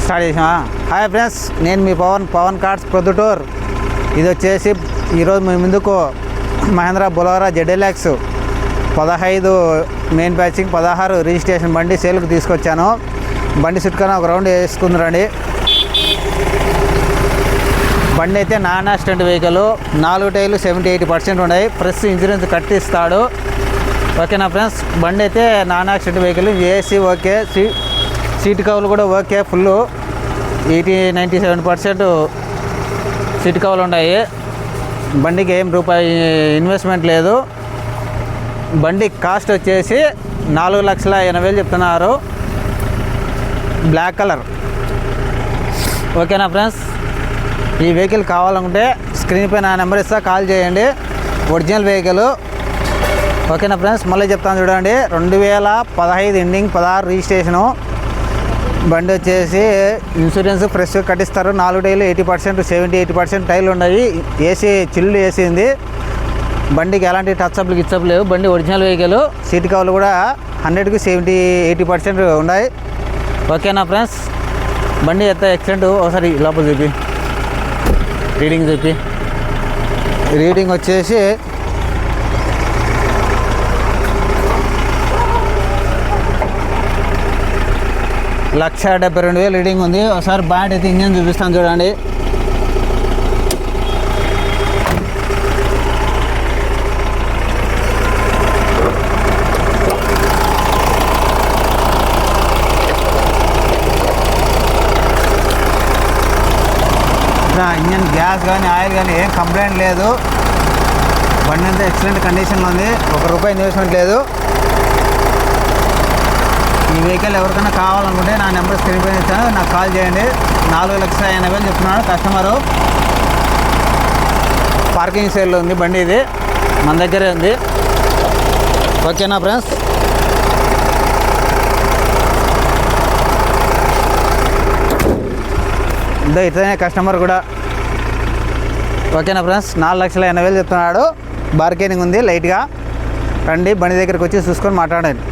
Start చేసామా? Hi friends, నేను మీ Pawan cards Proddatur. ఇది వచ్చేసి ఈరోజు మీ ముందుకు Mahindra Bolero ZLX 15 main బ్యాచింగ్ 16 registration బండి సేల్కి తీసుకొచ్చాను. బండి చుట్టుకొని ఒక రౌండ్ వేసుకుందరండి. బండి అయితే నాన్ యాక్సిడెంట్ వెహికల్, 4 టైర్లు 70-80% ఉన్నాయి. ఫ్రెష్ ఇన్సూరెన్స్ కట్టిస్తాడు. ఓకేనా ఫ్రెండ్స్? బండి అయితే non accident vehicle, AC okay, seat కవర్లు కూడా ఓకే, ఫుల్ 80-97% సీట్ కవర్లు ఉన్నాయి. బండికి ఏం రూపాయి ఇన్వెస్ట్మెంట్ లేదు. బండి కాస్ట్ వచ్చేసి 4,80,000 చెప్తున్నారు. Black colour. ఓకేనా ఫ్రెండ్స్? ఈ వెహికల్ కావాలనుకుంటే స్క్రీన్ పై నా నెంబర్ ఇస్తా, కాల్ చేయండి. Original vehicle. ఓకేనా ఫ్రెండ్స్? మళ్ళీ చెప్తాను చూడండి. 2015 ఎండింగ్ 16 రిజిస్ట్రేషను. బండి వచ్చేసి ఇన్సూరెన్స్ ఫ్రెష్ కట్టిస్తారు. 4 టైర్లు 80% 70-80% టైర్లు ఉన్నాయి. ఏసీ చిల్లు ఏసీ ఉంది. బండికి ఎలాంటి టచ్అప్లు గిచ్చప్లు లేవు. బండి ఒరిజినల్ వెహికల్. సీట్ కవర్లు కూడా 100కి 70-80% ఉన్నాయి. ఓకేనా ఫ్రెండ్స్? బండి ఎంత ఎక్సలెంట్. ఒకసారి లోపల చూపి, రీడింగ్ చూపి. రీడింగ్ వచ్చేసి 1,72,000 రీడింగ్ ఉంది. ఒకసారి బ్యాట్ అయితే ఇంజన్ చూపిస్తాను చూడండి. ఇంజన్ గ్యాస్ కానీ ఆయిల్ కానీ ఏం కంప్లైంట్ లేదు. బండి అంతా ఎక్సలెంట్ కండిషన్లో ఉంది. ₹1 ఇన్వెస్ట్మెంట్ లేదు. ఈ వెహికల్ ఎవరికైనా కావాలనుకుంటే నా నెంబర్ స్క్రీన్ పైన ఇచ్చాను, నాకు కాల్ చేయండి. 4,80,000 చెప్తున్నాడు కస్టమరు. పార్కింగ్ సేల్లో ఉంది బండి. ఇది మన దగ్గరే ఉంది. ఓకేనా ఫ్రెండ్స్? ఇతనే కస్టమర్ కూడా. ఓకేనా ఫ్రెండ్స్? 4,80,000 చెప్తున్నాడు. బార్గెనింగ్ ఉంది లైట్గా. రండి, బండి దగ్గరికి వచ్చి చూసుకొని మాట్లాడండి.